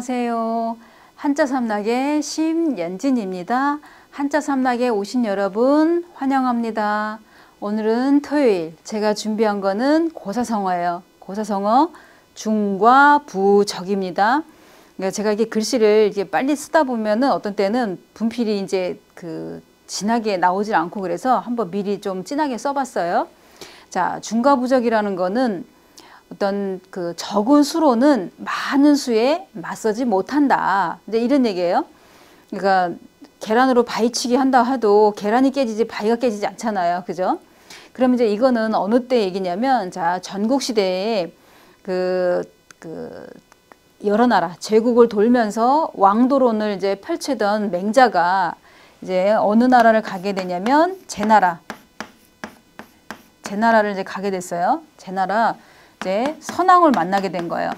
안녕하세요. 한자삼락의 심연진입니다. 한자삼락에 오신 여러분 환영합니다. 오늘은 토요일, 제가 준비한 거는 고사성어예요. 고사성어 중과 부적입니다. 그러니까 제가 이게 글씨를 이게 빨리 쓰다 보면은 어떤 때는 분필이 이제 진하게 나오질 않고, 그래서 한번 미리 좀 진하게 써봤어요. 자, 중과 부적이라는 거는 어떤 적은 수로는 많은 수에 맞서지 못한다, 이제 이런 얘기예요. 그러니까 계란으로 바위치기 한다 해도 계란이 깨지지 바위가 깨지지 않잖아요, 그죠? 그럼 이제 이거는 어느 때 얘기냐면, 자, 전국시대에 여러 나라 제국을 돌면서 왕도론을 이제 펼치던 맹자가 이제 어느 나라를 가게 되냐면 제나라를 이제 가게 됐어요. 제나라 이제 선왕을 만나게 된 거예요.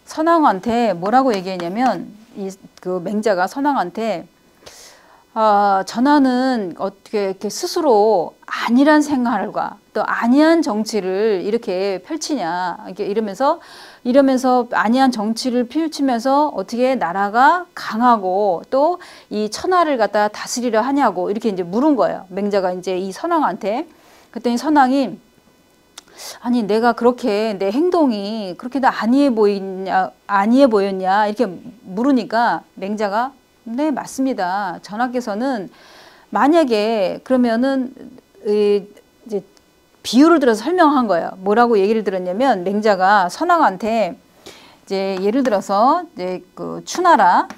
선왕한테 뭐라고 얘기했냐면, 그 맹자가 선왕한테 전하는 어떻게 이렇게 스스로 안일한 생활과 또 안이한 정치를 이렇게 펼치냐, 이렇게 이러면서 안이한 정치를 펼치면서 어떻게 나라가 강하고 또 이 천하를 갖다 다스리려 하냐고 이렇게 이제 물은 거예요. 맹자가 이제 이 선왕한테. 그랬더니 선왕이, 아니 내가 그렇게 내 행동이 그렇게 다 안이해 보였냐 이렇게 물으니까 맹자가 네 맞습니다. 전하께서는 만약에 그러면은 이제 비유를 들어서 설명한 거예요. 뭐라고 얘기를 들었냐면, 맹자가 선왕한테 이제 예를 들어서 이제 추나라,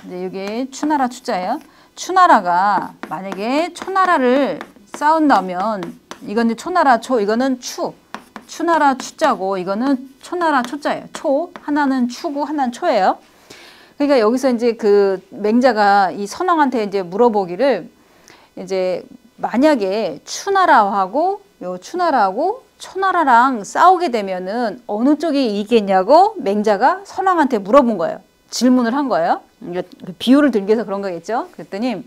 이제 이게 추나라 추자예요. 추나라가 만약에 초나라를 싸운다면, 이건 이제 초나라 초, 이거는 추나라 추자고, 이거는 초나라 초자예요. 하나는 추고 하나는 초예요. 그러니까 여기서 이제 맹자가 이 선왕한테 이제 물어보기를, 이제 만약에 추나라하고 초나라랑 싸우게 되면은 어느 쪽이 이기겠냐고 맹자가 선왕한테 물어본 거예요. 질문을 한 거예요. 비유를 들기 위해서 그런 거겠죠. 그랬더니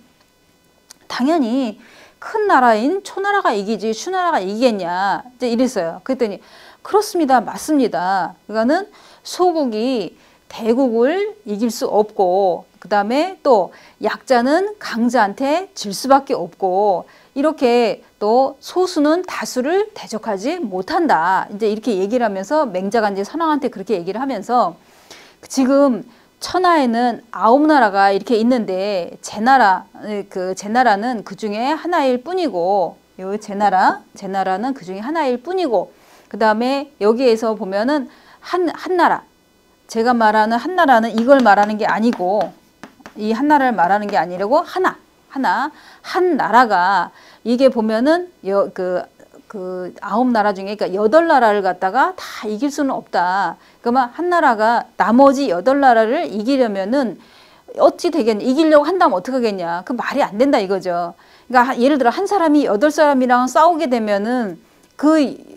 당연히 큰 나라인 초나라가 이기지 추나라가 이기겠냐 이제 이랬어요. 그랬더니 그렇습니다, 맞습니다. 그러니까는 소국이 대국을 이길 수 없고, 그 다음에 또 약자는 강자한테 질 수밖에 없고, 이렇게 또 소수는 다수를 대적하지 못한다, 이제 이렇게 얘기를 하면서 맹자가 이제 선왕한테 그렇게 얘기를 하면서, 지금 천하에는 9나라가 이렇게 있는데 제나라는 그 중에 하나일 뿐이고, 요 제나라는 그 중에 하나일 뿐이고, 그 다음에 여기에서 보면은 한 나라, 제가 말하는 한 나라는 이걸 말하는 게 아니고, 이 한 나라를 말하는 게 아니라고, 한 나라가 이게 보면은 9나라 중에, 그러니까 8나라를 갖다가 다 이길 수는 없다. 그러면 한 나라가 나머지 8나라를 이기려면은 어찌 되겠냐, 이기려고 한다면 어떡하겠냐, 그 말이 안 된다 이거죠. 그러니까 예를 들어 한 사람이 8사람이랑 싸우게 되면은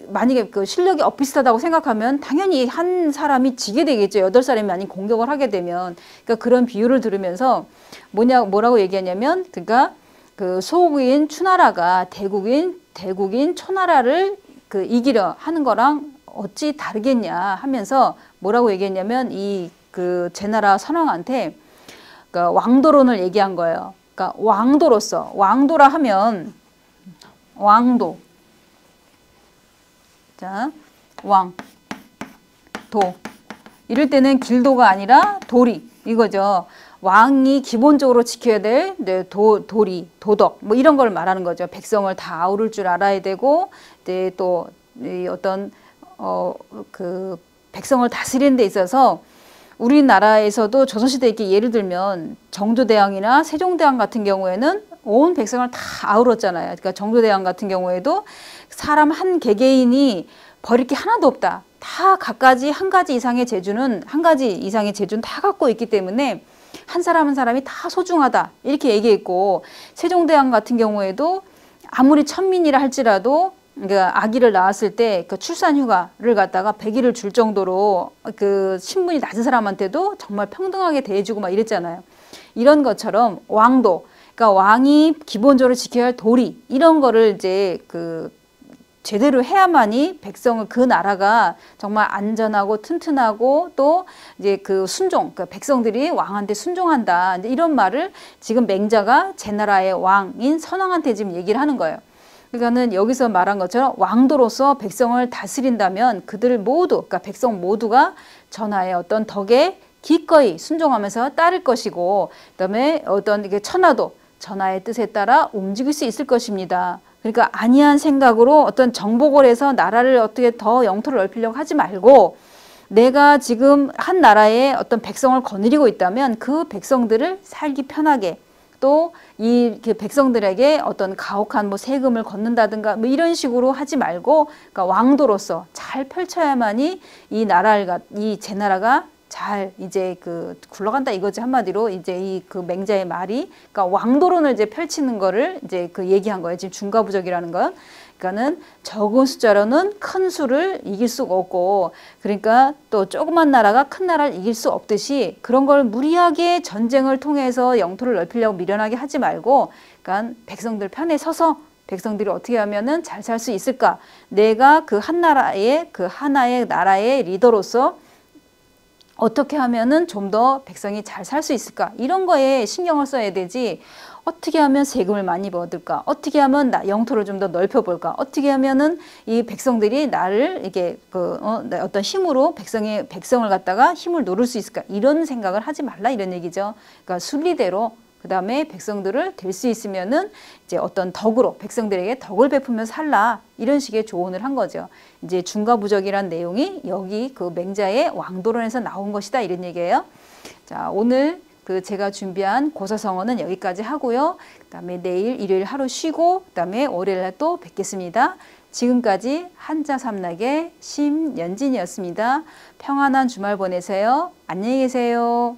만약에 실력이 비슷하다고 생각하면 당연히 한 사람이 지게 되겠죠. 8사람이 많이 공격을 하게 되면. 그러니까 그런 비유를 들으면서 뭐라고 얘기하냐면, 그러니까 소국인 추나라가 대국인 초나라를 이기려 하는 거랑 어찌 다르겠냐 하면서 뭐라고 얘기했냐면, 제나라 선왕한테 왕도론을 얘기한 거예요. 그러니까 왕도라 하면 자, 도. 이럴 때는 길도가 아니라 도리, 이거죠. 왕이 기본적으로 지켜야 될 도리, 도덕, 뭐 이런 걸 말하는 거죠. 백성을 다 아우를 줄 알아야 되고, 네, 또 어떤 백성을 다스리는 데 있어서, 우리나라에서도 조선시대 이렇게 예를 들면 정조대왕이나 세종대왕 같은 경우에는 온 백성을 다 아우렀잖아요. 그러니까 정조대왕 같은 경우에도 사람 한 개개인이 버릴 게 하나도 없다. 다 각가지 한 가지 이상의 재주는 다 갖고 있기 때문에 한 사람이 다 소중하다, 이렇게 얘기했고, 세종대왕 같은 경우에도 아무리 천민이라 할지라도 아기를 낳았을 때 출산 휴가를 갖다가 100일을 줄 정도로 신분이 낮은 사람한테도 정말 평등하게 대해주고 막 이랬잖아요. 이런 것처럼 왕도, 그러니까 왕이 기본적으로 지켜야 할 도리, 이런 거를 이제 제대로 해야만이 백성을 그 나라가 정말 안전하고 튼튼하고 또 이제 그 순종, 그 백성들이 왕한테 순종한다. 이제 이런 말을 지금 맹자가 제 나라의 왕인 선왕한테 지금 얘기를 하는 거예요. 그러니까는 여기서 말한 것처럼 왕도로서 백성을 다스린다면 그들 모두, 그러니까 백성 모두가 전하의 어떤 덕에 기꺼이 순종하면서 따를 것이고, 그다음에 어떤 이게 천하도 전하의 뜻에 따라 움직일 수 있을 것입니다. 그러니까 안이한 생각으로 어떤 정복을 해서 나라를 어떻게 더 영토를 넓히려고 하지 말고, 내가 지금 한 나라의 어떤 백성을 거느리고 있다면 그 백성들을 살기 편하게, 또 이 백성들에게 어떤 가혹한 뭐 세금을 걷는다든가 뭐 이런 식으로 하지 말고, 그러니까 왕도로서 잘 펼쳐야만이 이 나라가, 이 제 나라가 잘 이제 그 굴러간다 이거지. 한마디로 이제 이 그 맹자의 말이, 그러니까 왕도론을 이제 펼치는 거를 이제 그 얘기한 거예요. 지금 중과부적이라는 건. 그러니까는 적은 숫자로는 큰 수를 이길 수가 없고, 그러니까 또 조그만 나라가 큰 나라를 이길 수 없듯이 그런 걸 무리하게 전쟁을 통해서 영토를 넓히려고 미련하게 하지 말고, 그러니까 백성들 편에 서서 백성들이 어떻게 하면은 잘 살 수 있을까? 내가 그 한 나라의 그 하나의 나라의 리더로서 어떻게 하면은 좀 더 백성이 잘 살 수 있을까? 이런 거에 신경을 써야 되지. 어떻게 하면 세금을 많이 얻을까? 어떻게 하면 영토를 좀 더 넓혀볼까? 어떻게 하면은 이 백성들이 나를 이게 어떤 힘으로 백성을 갖다가 힘을 노릴 수 있을까? 이런 생각을 하지 말라 이런 얘기죠. 그러니까 순리대로 그 다음에 백성들을 될 수 있으면은 이제 어떤 덕으로 백성들에게 덕을 베푸면서 살라 이런 식의 조언을 한 거죠. 이제 중과부적이란 내용이 여기 그 맹자의 왕도론에서 나온 것이다 이런 얘기예요. 자, 오늘 그 제가 준비한 고사성어는 여기까지 하고요. 그다음에 내일 일요일 하루 쉬고 그다음에 월요일에 또 뵙겠습니다. 지금까지 한자삼락의 심연진이었습니다. 평안한 주말 보내세요. 안녕히 계세요.